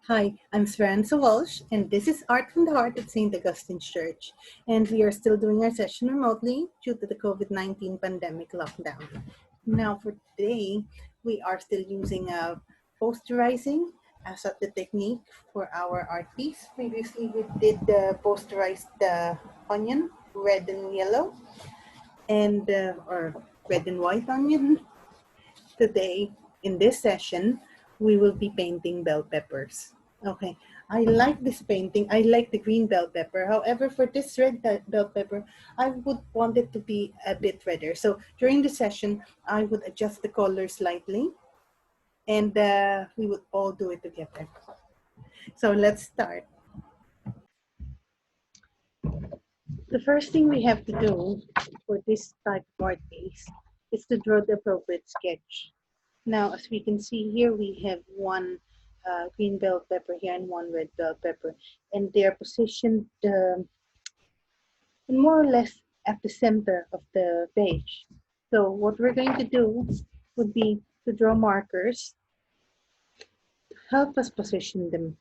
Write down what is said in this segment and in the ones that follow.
Hi, I'm Esperanza Walsh, and this is Art from the Heart at St. Augustine's Church. And we are still doing our session remotely due to the COVID-19 pandemic lockdown. Now, for today, we are still using posterizing as the technique for our art piece. Previously, we did posterize the onion, red and yellow, and or red and white onion. Today, in this session, we will be painting bell peppers. Okay, I like this painting. I like the green bell pepper. However, for this red bell pepper, I would want it to be a bit redder. So during the session, I would adjust the color slightly and we would all do it together. So let's start. The first thing we have to do for this type of art piece is to draw the appropriate sketch. Now, as we can see here, we have one green bell pepper here and one red bell pepper, and they are positioned more or less at the center of the page. So what we're going to do would be to draw markers to help us position them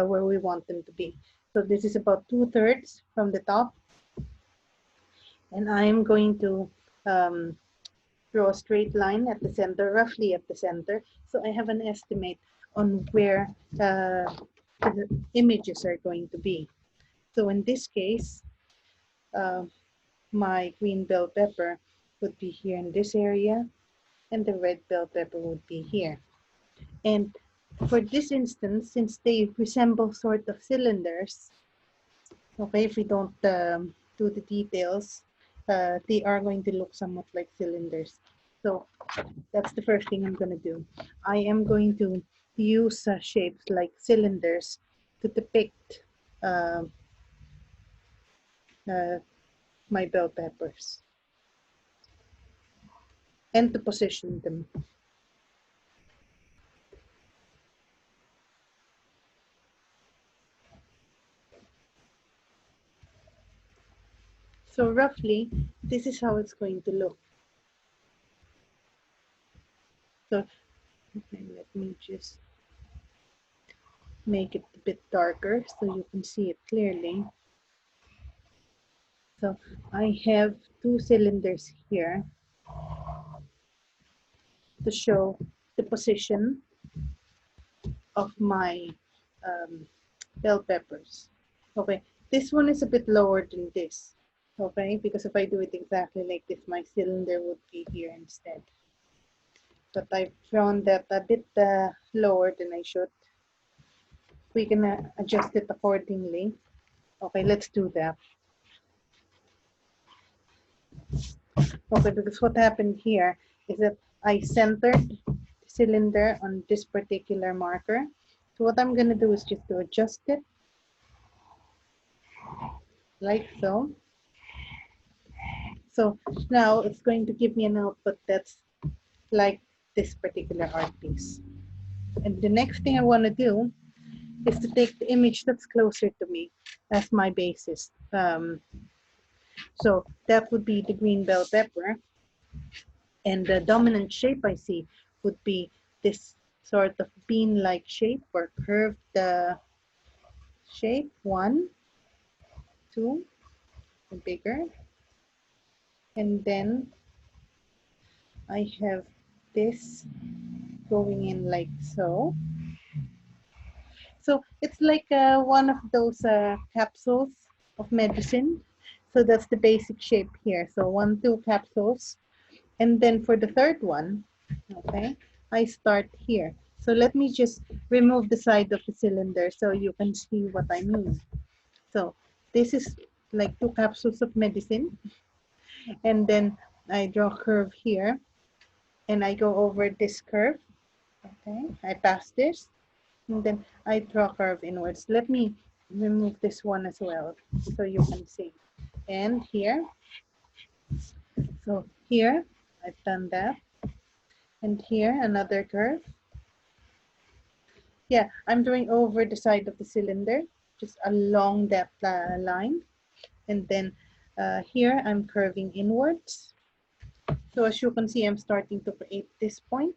where we want them to be. So this is about 2/3 from the top, and I'm going to draw a straight line at the center, roughly at the center. So I have an estimate on where the images are going to be. So in this case, my green bell pepper would be here in this area, and the red bell pepper would be here. And for this instance, since they resemble sort of cylinders, okay, if we don't do the details, they are going to look somewhat like cylinders. So that's the first thing I'm going to do. I am going to use shapes like cylinders to depict uh, my bell peppers and to position them. So roughly, this is how it's going to look. So okay, let me just make it a bit darker so you can see it clearly. So I have two cylinders here to show the position of my bell peppers. Okay, this one is a bit lower than this. Okay, because if I do it exactly like this, my cylinder would be here instead. But I've drawn that a bit lower than I should. We can adjust it accordingly. Okay, let's do that. Okay, because what happened here is that I centered the cylinder on this particular marker. So what I'm going to do is just to adjust it like so. So now it's going to give me an output that's like this particular art piece. And the next thing I want to do is to take the image that's closer to me as my basis. So that would be the green bell pepper. And the dominant shape I see would be this sort of bean-like shape or curved shape. 1, 2, bigger. And then I have this going in like so. So it's like one of those capsules of medicine. So that's the basic shape here. So 1, 2 capsules. And then for the third one, okay, I start here. So let me just remove the side of the cylinder so you can see what I mean. So this is like 2 capsules of medicine. And then I draw a curve here. And I go over this curve. Okay, I pass this. And then I draw a curve inwards. Let me remove this one as well so you can see. And here. So here, I've done that. And here, another curve. Yeah, I'm drawing over the side of the cylinder, just along that line. And then here, I'm curving inwards. So as you can see, I'm starting to create this point.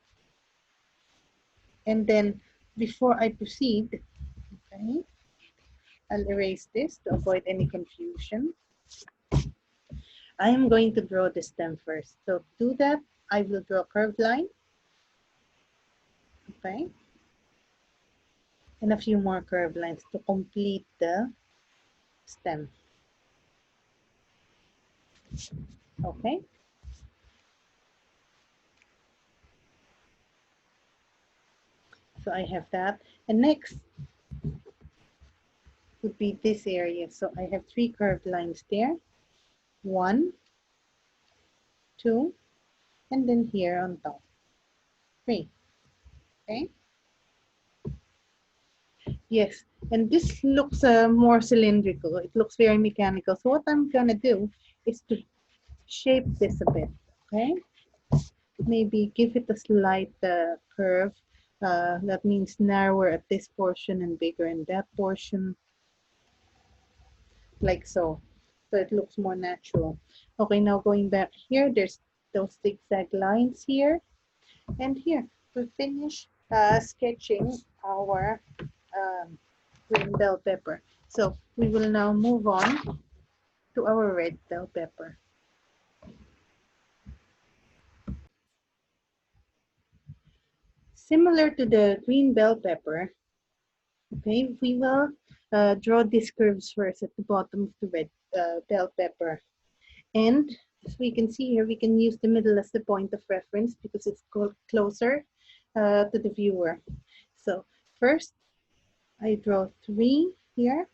And then before I proceed, Okay. I'll erase this to avoid any confusion. I am going to draw the stem first. So to do that, I will draw a curved line. Okay. And a few more curved lines to complete the stem. Okay. So I have that. And next would be this area. So I have 3 curved lines there. 1, 2, and then here on top. 3. Okay. Yes, and this looks more cylindrical. It looks very mechanical. So what I'm gonna do is to shape this a bit. Okay. Maybe give it a slight curve. That means narrower at this portion and bigger in that portion, like so. So it looks more natural. Okay, now going back here, there's those zigzag lines here and here. We finish sketching our green bell pepper. So we will now move on to our red bell pepper. Similar to the green bell pepper, okay, we will draw these curves first at the bottom of the red bell pepper. And as we can see here, we can use the middle as the point of reference because it's closer to the viewer. So first, I draw 3 here,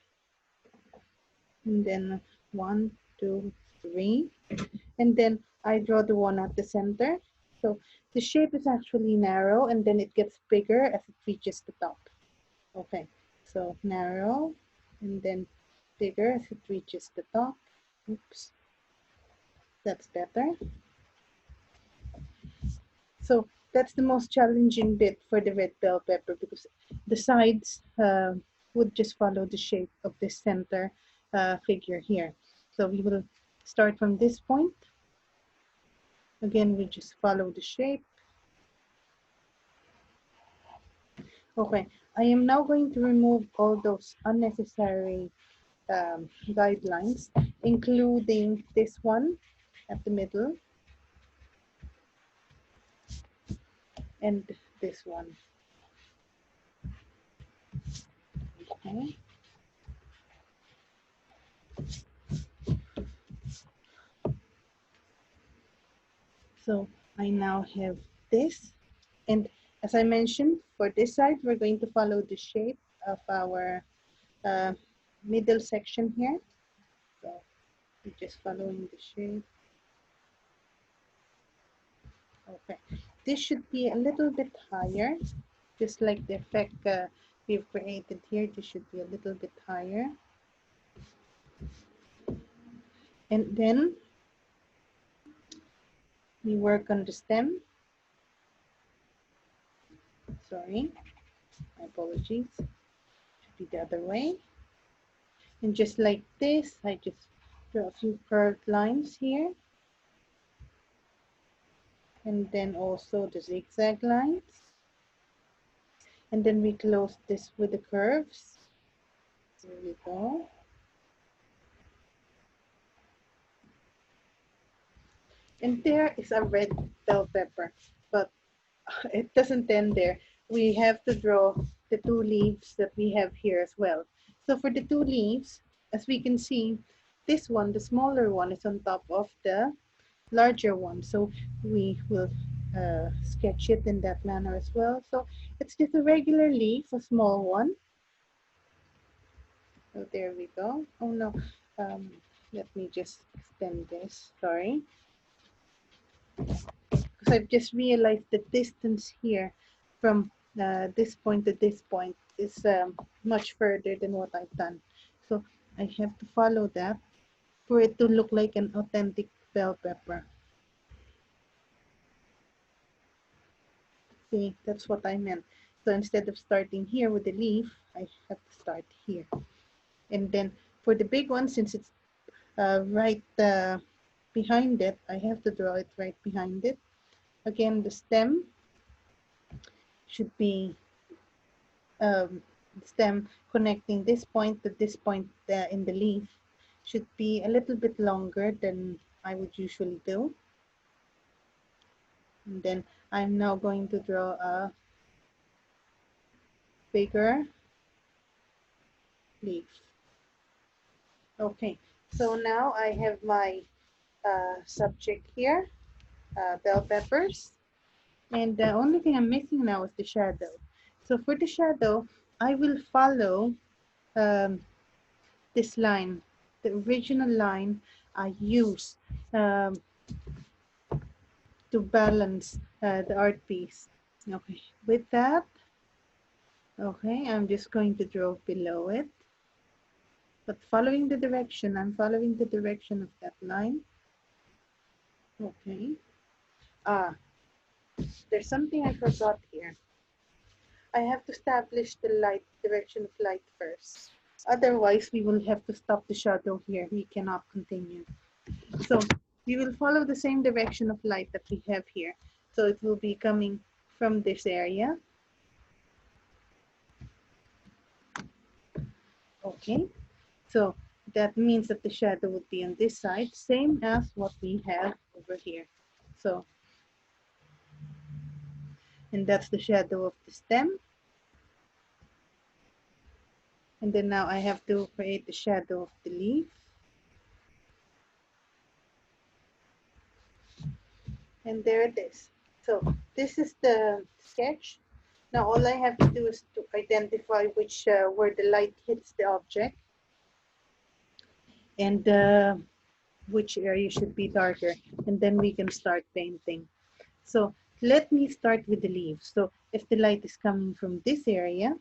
and then 1, 2, 3, and then I draw the one at the center. So the shape is actually narrow, and then it gets bigger as it reaches the top. Okay, so narrow, and then bigger as it reaches the top. Oops, that's better. So that's the most challenging bit for the red bell pepper because the sides would just follow the shape of this center figure here. So we will start from this point. Again, we just follow the shape. Okay, I am now going to remove all those unnecessary guidelines, including this one at the middle and this one. Okay. So I now have this, and as I mentioned, for this side, we're going to follow the shape of our middle section here. So we're just following the shape. Okay, this should be a little bit higher, just like the effect we've created here. This should be a little bit higher. And then we work on the stem. Sorry, my apologies. Should be the other way. And just like this, I just draw a few curved lines here. And then also the zigzag lines. And then we close this with the curves. There we go. And there is a red bell pepper, but it doesn't end there. We have to draw the 2 leaves that we have here as well. So for the 2 leaves, as we can see, this one, the smaller one, is on top of the larger one. So we will sketch it in that manner as well. So it's just a regular leaf, a small one. So there we go. Oh no, let me just extend this, sorry. Because I've just realized the distance here from this point to this point is much further than what I've done. So I have to follow that for it to look like an authentic bell pepper. See, that's what I meant. So instead of starting here with the leaf, I have to start here. And then for the big one, since it's right behind it, I have to draw it right behind it. Again, the stem should be stem connecting this point to this point in the leaf should be a little bit longer than I would usually do. And then I'm now going to draw a bigger leaf. Okay, so now I have my subject here, bell peppers. And the only thing I'm missing now is the shadow. So for the shadow, I will follow um, this line, the original line I use um, to balance the art piece. Okay, with that, okay, I'm just going to draw below it. But following the direction, I'm following the direction of that line. Okay. Ah, there's something I forgot here. I have to establish the light direction of light first. Otherwise, we will have to stop the shadow here. We cannot continue. So we will follow the same direction of light that we have here. So it will be coming from this area. Okay. So that means that the shadow would be on this side, same as what we have over here. So, and that's the shadow of the stem. And then now I have to create the shadow of the leaf. And there it is. So this is the sketch. Now all I have to do is to identify which where the light hits the object and which area should be darker, and then we can start painting. So let me start with the leaves. So if the light is coming from this area,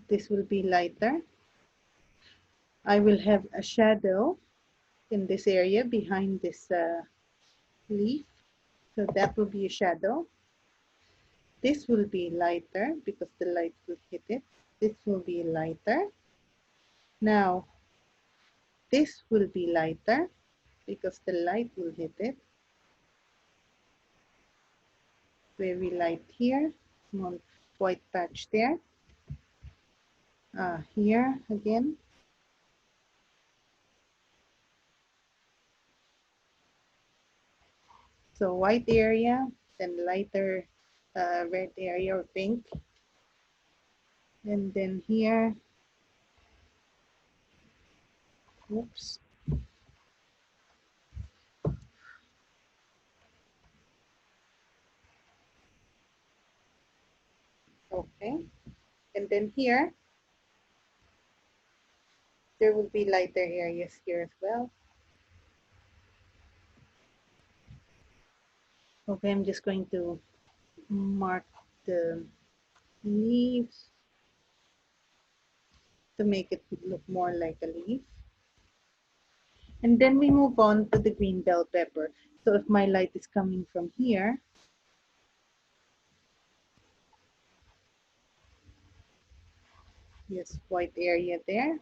this will be lighter. I will have a shadow in this area behind this leaf. So that will be a shadow. This will be lighter because the light will hit it. This will be lighter. Now, this will be lighter because the light will hit it. Very light here, small white patch there. Here again. So white area, then lighter red area or pink. And then here, oops. Okay. And then here, there will be lighter areas here as well. Okay, I'm just going to mark the leaves to make it look more like a leaf. And then we move on to the green bell pepper. So if my light is coming from here, yes, white area there,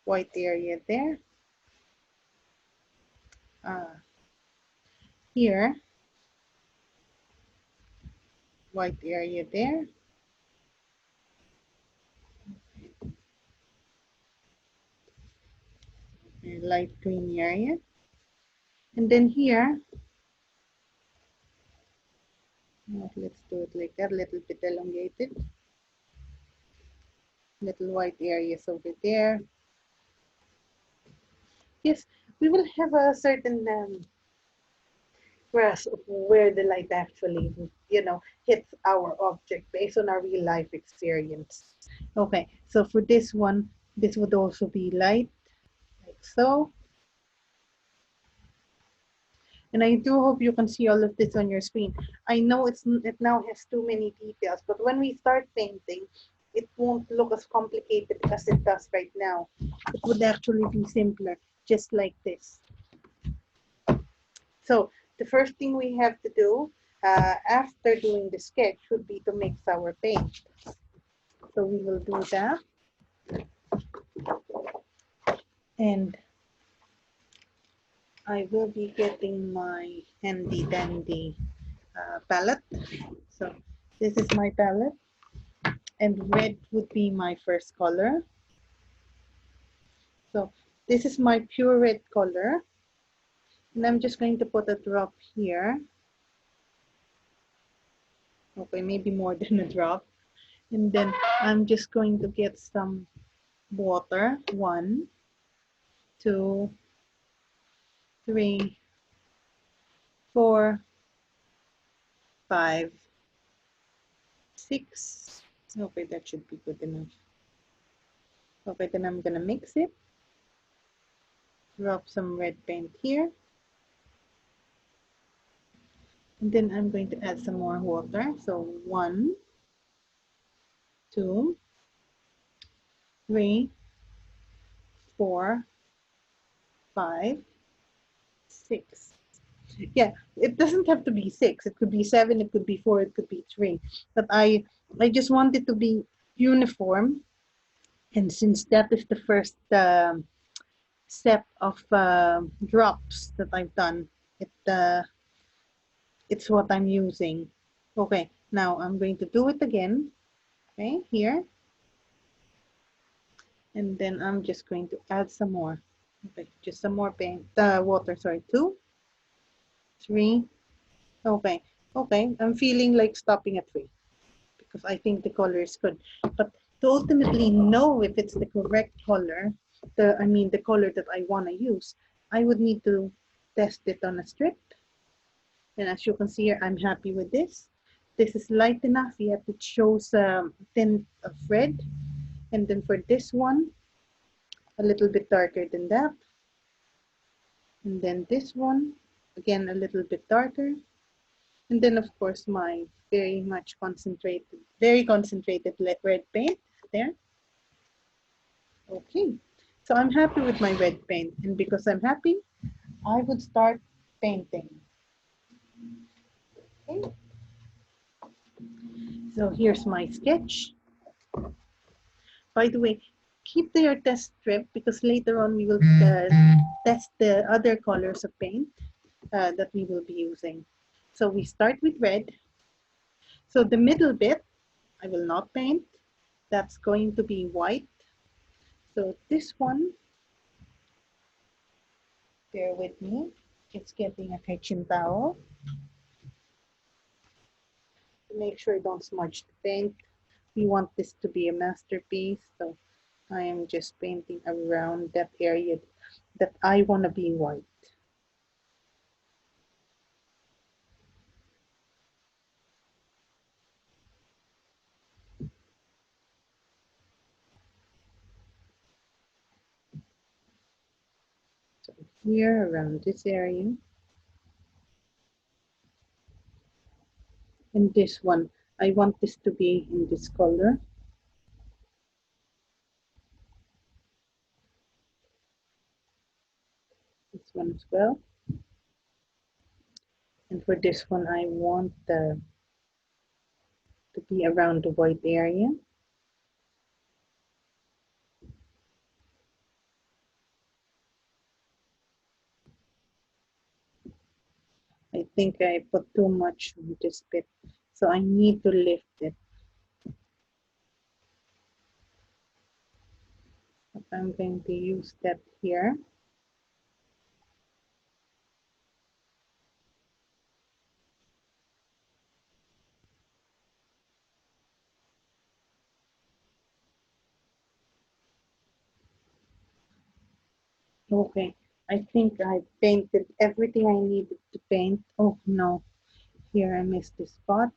white area there, here, white area there, and light green area. And then here, let's do it like that, a little bit elongated. Little white areas over there. Yes, we will have a certain grasp of where the light actually, hits our object based on our real life experience. Okay, so for this one, this would also be light, like so. And I do hope you can see all of this on your screen. I know it now has too many details, but when we start painting, it won't look as complicated as it does right now. It would actually be simpler, just like this. So the first thing we have to do after doing the sketch would be to mix our paint. So we will do that. And I will be getting my handy dandy palette. So this is my palette, and red would be my first color. So this is my pure red color, and I'm just going to put a drop here. Okay, maybe more than a drop. And then I'm just going to get some water. 1, 2, 3, 4, 5, 6. Okay, that should be good enough. Okay, then I'm gonna mix it. Drop some red paint here. And then I'm going to add some more water. So 1, 2, 3, 4, 5, 6. Yeah, it doesn't have to be 6. It could be 7, it could be 4, it could be 3. But I just want it to be uniform. And since that is the first set of drops that I've done, it's what I'm using. Okay, now I'm going to do it again. Okay, here. And then I'm just going to add some more. Okay, just some more paint, water, sorry. 2, 3. Okay, okay. I'm feeling like stopping at 3 because I think the color is good. But to ultimately know if it's the correct color, the color that I want to use, I would need to test it on a strip. And as you can see here, I'm happy with this. This is light enough, yet it shows tint of red. And then for this one, a little bit darker than that. And then this one, again, a little bit darker. And then of course my very concentrated red paint there. Okay, so I'm happy with my red paint. And because I'm happy, I would start painting. Okay. So here's my sketch. By the way, keep your test strip because later on we will test the other colors of paint that we will be using. So we start with red. So the middle bit, I will not paint. That's going to be white. So this one, bear with me. It's getting a kitchen towel. Make sure don't smudge the paint. We want this to be a masterpiece. So I am just painting around that area that I want to be white. So here around this area. And this one, I want this to be in this color. This one as well. And for this one, I want to be around the white area. I think I put too much on this bit, so I need to lift it. But I'm going to use that here. Okay, I think I painted everything I needed to paint. Oh no, here I missed this spot.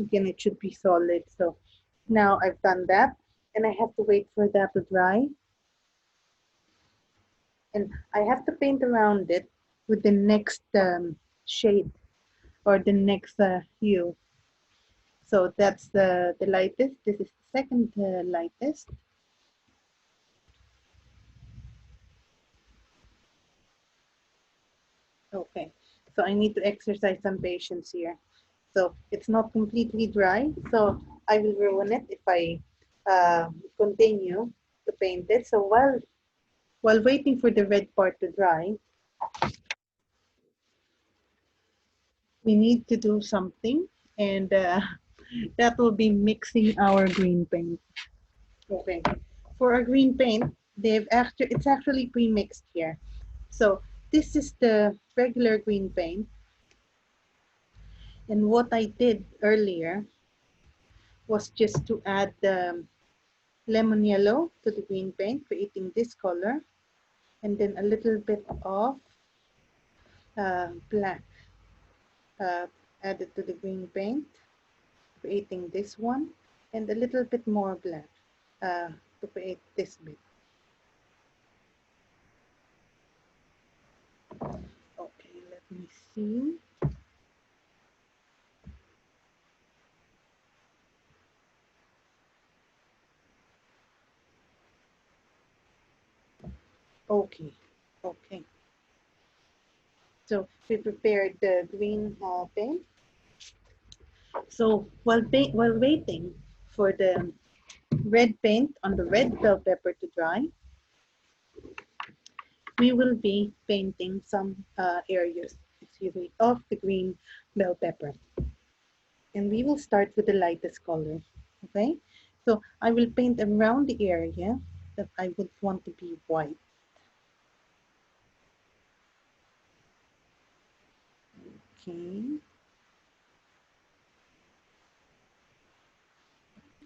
Again, it should be solid. So now I've done that and I have to wait for that to dry. And I have to paint around it with the next shade or the next hue. So that's the lightest. This is the second lightest. Okay, so I need to exercise some patience here. So it's not completely dry, so I will ruin it if I continue to paint it. So while waiting for the red part to dry, we need to do something, and that will be mixing our green paint. Okay, for our green paint, it's actually pre-mixed here. So this is the regular green paint, and what I did earlier was just to add the lemon yellow to the green paint, creating this color, and then a little bit of black uh, added to the green paint, creating this one, and a little bit more black uh, to create this bit. Okay, let me see. Okay, okay. So we prepared the green paint. So while waiting for the red paint on the red bell pepper to dry, we will be painting some areas, excuse me, of the green bell pepper. And we will start with the lightest color, okay? So I will paint around the area that I would want to be white. Okay,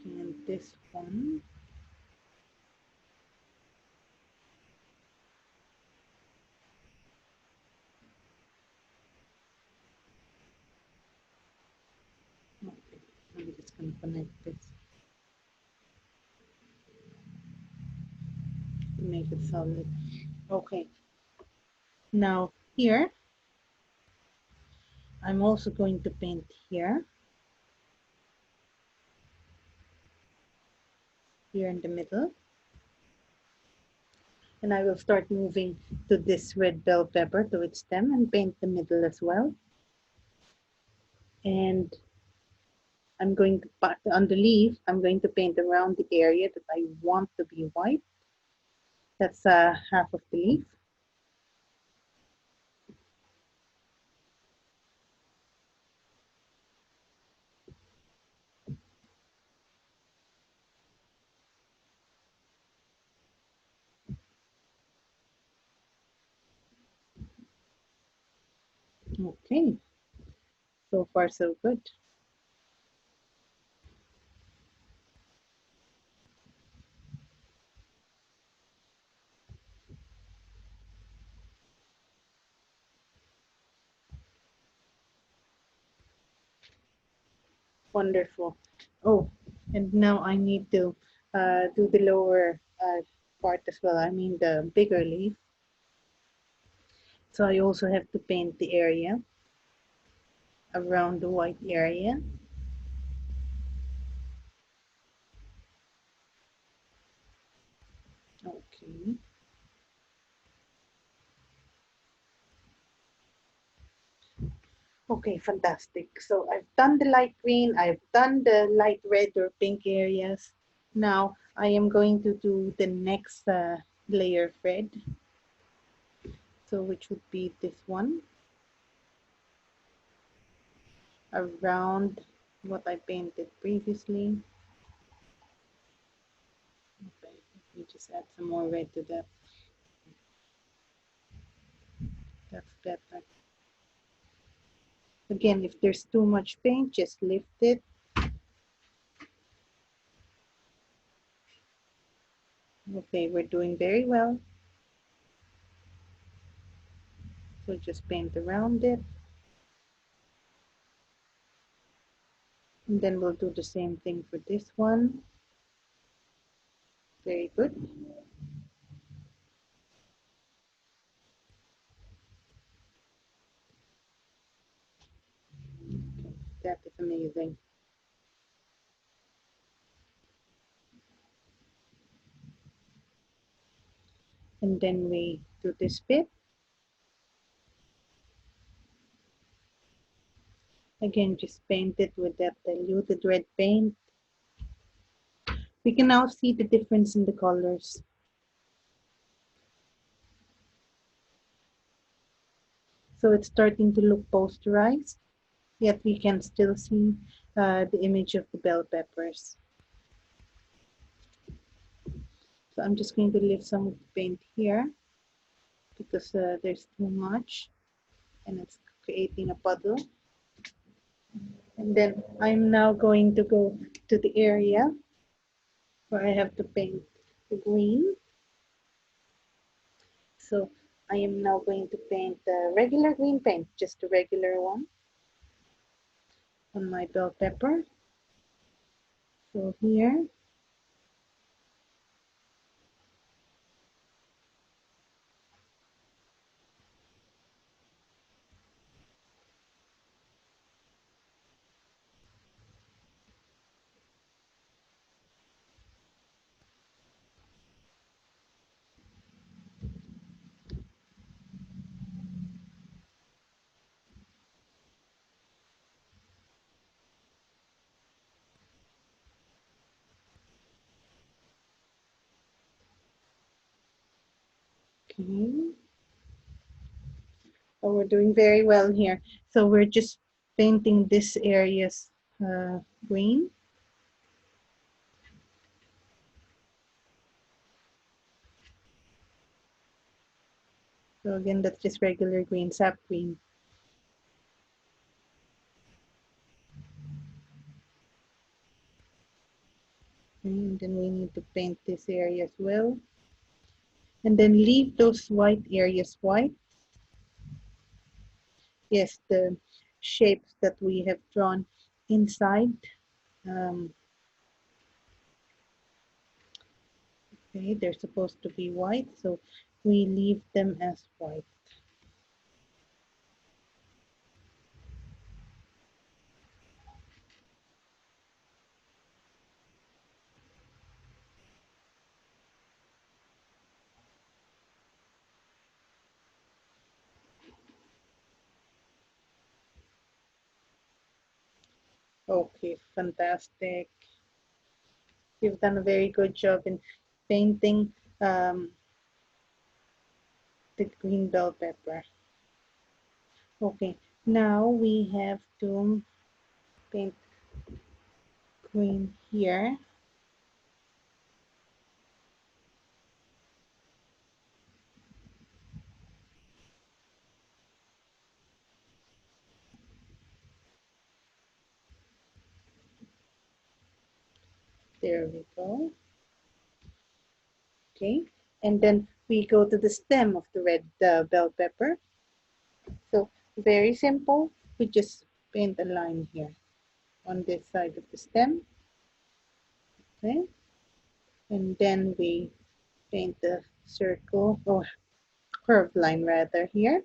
and this one. Okay, I'm just gonna connect this to make it solid. Okay, now here, I'm also going to paint here in the middle. And I will start moving to this red bell pepper to its stem and paint the middle as well. And I'm going to, on the leaf, I'm going to paint around the area that I want to be white. That's half of the leaf. Okay, so far so good. Wonderful. Oh, and now I need to do the lower part as well. I mean the bigger leaf. So I also have to paint the area around the white area. Okay. Okay, fantastic. So I've done the light green, I've done the light red or pink areas. Now I am going to do the next layer of red. So which would be this one, around what I painted previously. Okay, let me just add some more red to that. That's better. Again, if there's too much paint, just lift it. Okay, we're doing very well. So just paint around it. And then we'll do the same thing for this one. Very good. That is amazing. And then we do this bit. Again, just paint it with that diluted red paint. We can now see the difference in the colors. So it's starting to look posterized. yet we can still see the image of the bell peppers. So I'm just going to leave some of the paint here because there's too much and it's creating a puddle. And then I'm now going to go to the area where I have to paint the green. So I am now going to paint the regular green paint, just a regular one, on my bell pepper. So here, okay. Oh, we're doing very well here. So we're just painting this area's green. So again, that's just regular green, sap green. And then we need to paint this area as well. And then leave those white areas white. Yes, the shapes that we have drawn inside. Okay, they're supposed to be white, so we leave them as white. Okay, fantastic. You've done a very good job in painting the green bell pepper. Okay, now we have to paint green here. There we go. Okay, and then we go to the stem of the red bell pepper. So very simple. We just paint a line here on this side of the stem. Okay, and then we paint the circle or curved line rather here.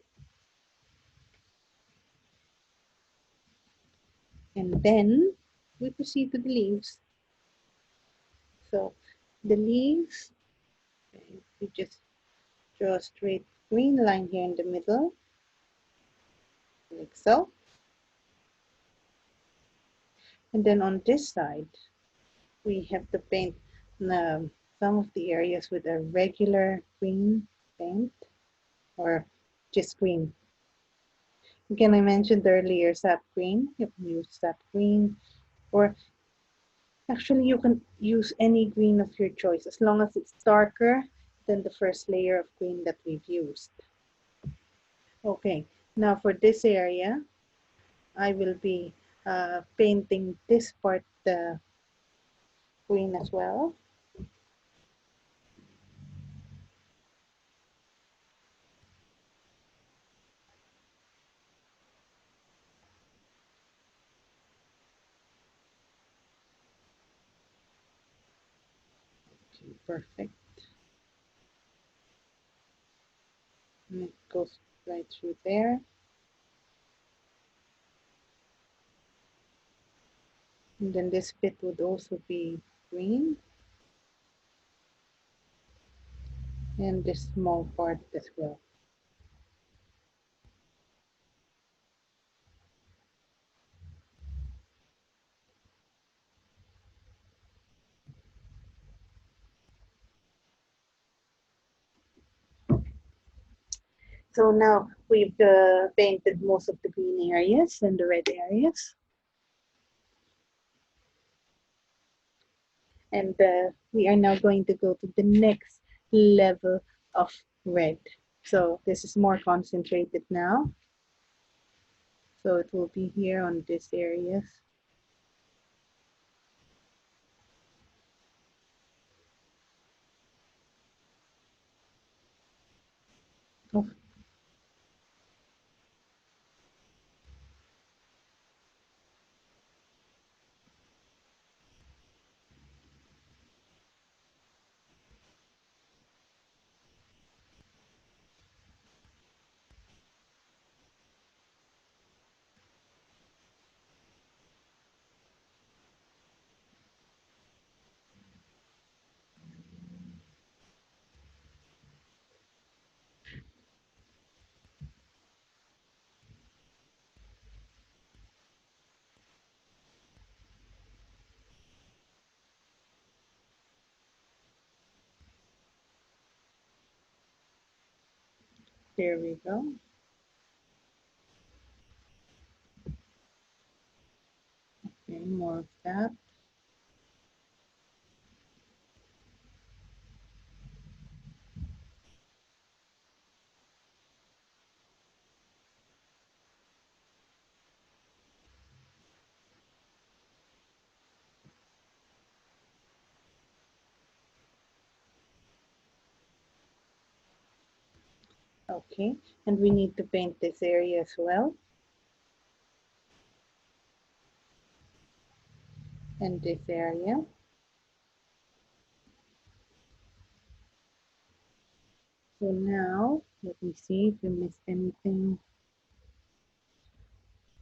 And then we proceed to the leaves. So the leaves, we just draw a straight green line here in the middle, like so. And then on this side, we have to paint some of the areas with a regular green paint or just green. Again, I mentioned earlier sap green. You can use sap green, or actually you can use any green of your choice as long as it's darker than the first layer of green that we've used. Okay, now for this area, I will be painting this part green as well. Okay, perfect. And it goes right through there. And then this bit would also be green. And this small part as well. So now we've painted most of the green areas and the red areas. And we are now going to go to the next level of red. So this is more concentrated now. So it will be here on these areas. Oh. There we go. Okay, more of that. Okay, and we need to paint this area as well. And this area. So now, let me see if we missed anything.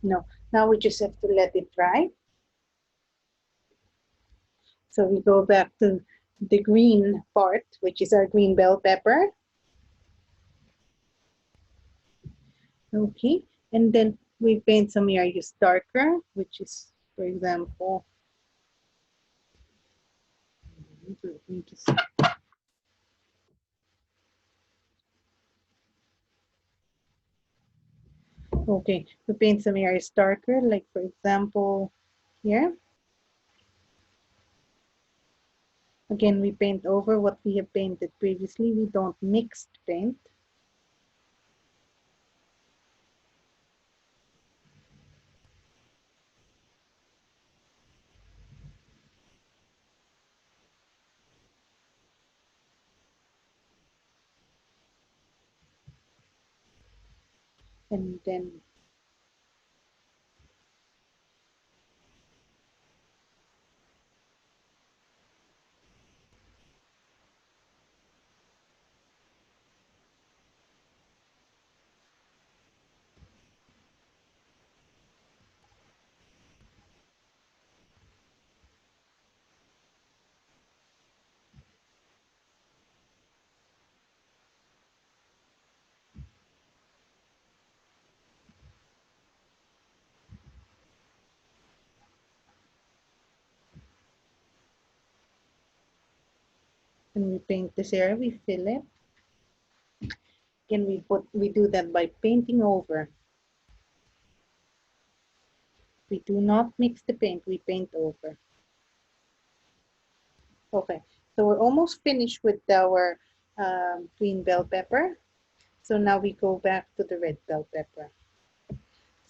No, now we just have to let it dry. So we go back to the green part, which is our green bell pepper. Okay, and then we paint some areas darker, which is, for example, let me just okay, we paint some areas darker, like for example, here. Again, we paint over what we have painted previously. We don't mix paint. And then when we paint this area, we fill it. Again, we do that by painting over. We do not mix the paint, we paint over. Okay, so we're almost finished with our green bell pepper. So now we go back to the red bell pepper.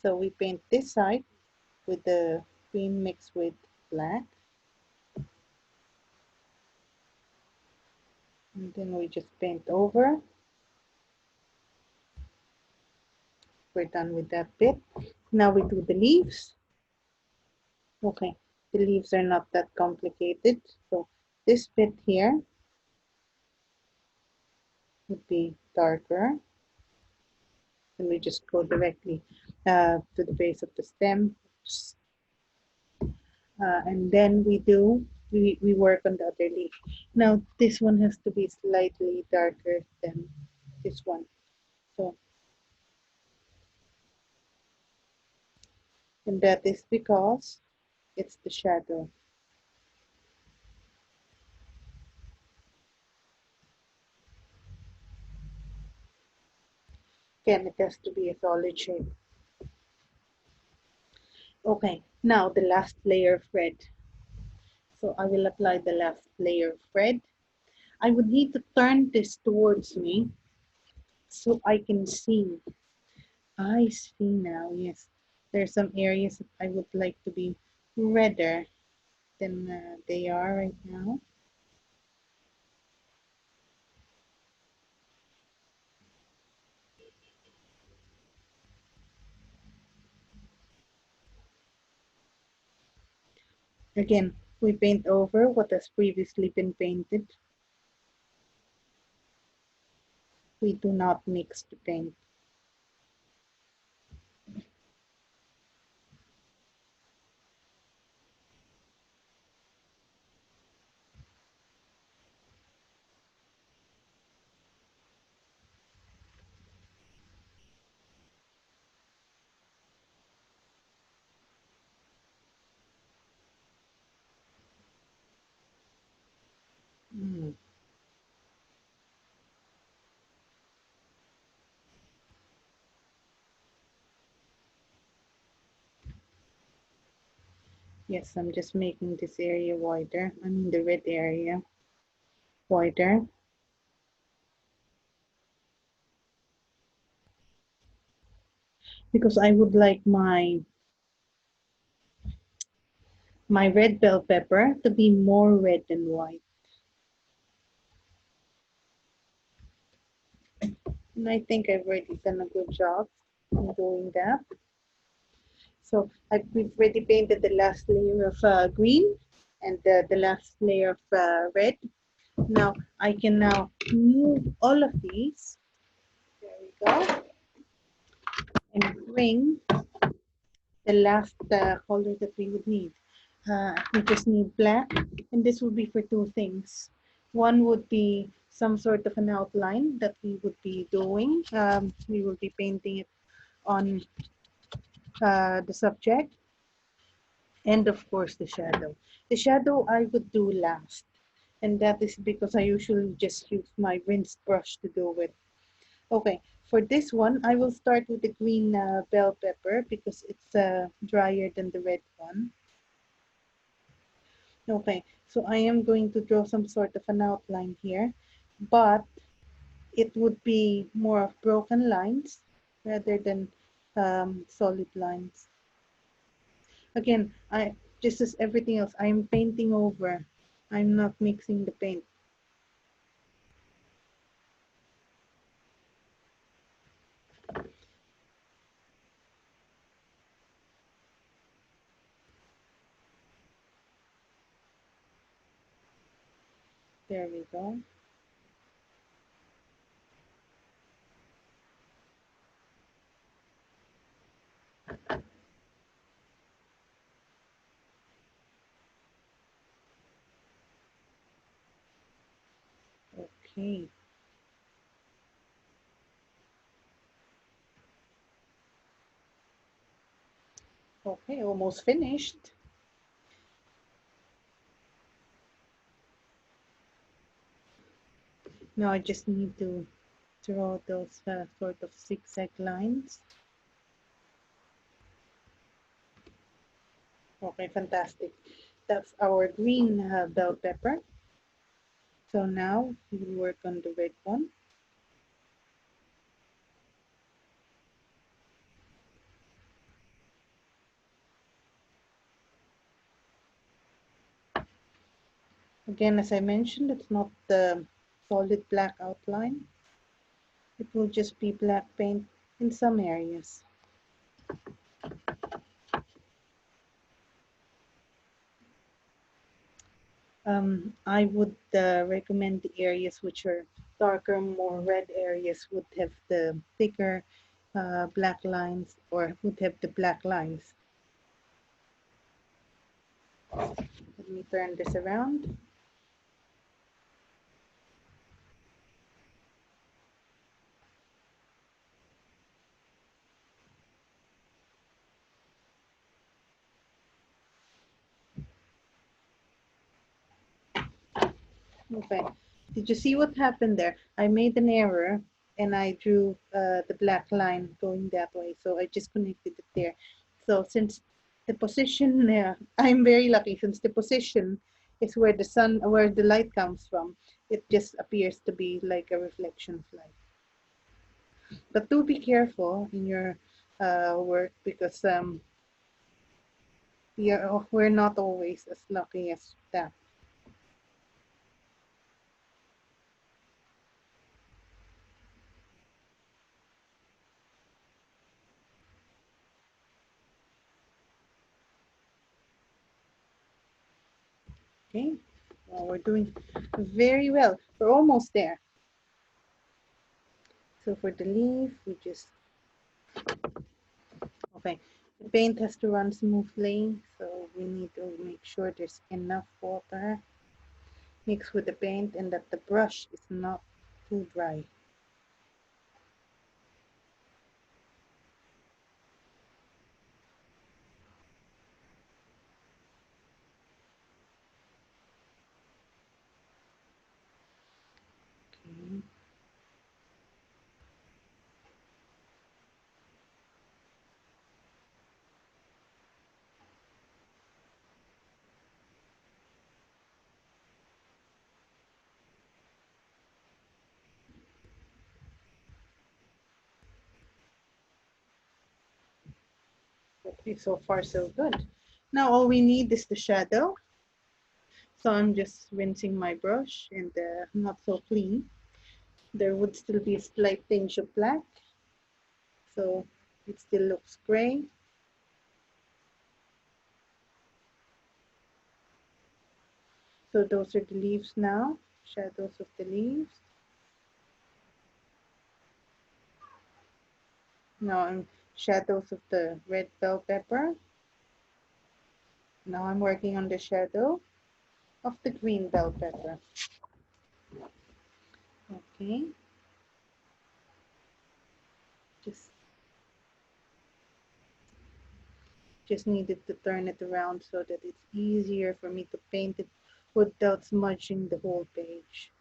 So we paint this side with the green mixed with black. And then we just paint over. We're done with that bit. Now we do the leaves. Okay, the leaves are not that complicated. So this bit here would be darker. And we just go directly to the base of the stem. And then we work on the other leaf. Now this one has to be slightly darker than this one. So, and that is because it's the shadow. Again, it has to be a solid shape. Okay, now the last layer of red. So I will apply the last layer of red. I would need to turn this towards me so I can see. I see now, yes. There's some areas that I would like to be redder than they are right now. Again, we paint over what has previously been painted. We do not mix the paint. Mm. Yes, I'm just making this area wider. I mean the red area wider. Because I would like my red bell pepper to be more red than white. And I think I've already done a good job in doing that. So we've already painted the last layer of green and the last layer of red. Now I can now move all of these. There we go. And bring the last color that we would need. We just need black, and this would be for two things. One would be some sort of an outline that we would be doing. We will be painting it on the subject, and of course the shadow. The shadow I would do last, and that is because I usually just use my rinsed brush to do it. Okay, for this one, I will start with the green bell pepper because it's drier than the red one. Okay, so I am going to draw some sort of an outline here, but it would be more of broken lines rather than solid lines. Again, just as everything else, I'm painting over. I'm not mixing the paint. There we go. Okay. Okay, almost finished. Now I just need to draw those sort of zigzag lines. Okay, fantastic. That's our green bell pepper. So now we will work on the red one. Again, as I mentioned, it's not the solid black outline. It will just be black paint in some areas. I would recommend the areas which are darker, more red areas would have the thicker black lines or would have the black lines. Let me turn this around. Okay. Did you see what happened there? I made an error and I drew the black line going that way. So I just connected it there. So since the position, I'm very lucky since the position is where the sun, where the light comes from. It just appears to be like a reflection of light. But do be careful in your work because we're not always as lucky as that. Okay, well, we're doing very well. We're almost there. So for the leaf, we just, okay, the paint has to run smoothly, so we need to make sure there's enough water mixed with the paint and that the brush is not too dry. Okay. Okay, so far so good. Now all we need is the shadow. So I'm just rinsing my brush and not so clean. There would still be a slight tinge of black, so it still looks gray. So those are the leaves now, shadows of the leaves. Now I'm shadows of the red bell pepper. Now I'm working on the shadow of the green bell pepper. Okay, just needed to turn it around so that it's easier for me to paint it without smudging the whole page.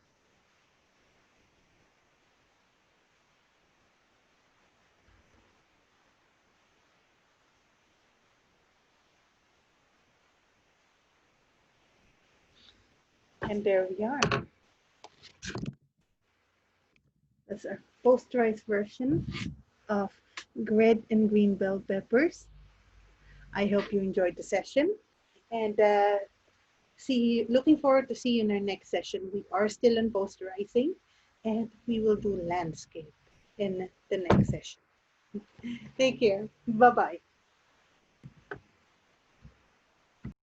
And there we are. That's our posterized version of red and green bell peppers. I hope you enjoyed the session, and looking forward to see you in our next session. We are still in posterizing, and we will do landscape in the next session. Take care. Bye bye.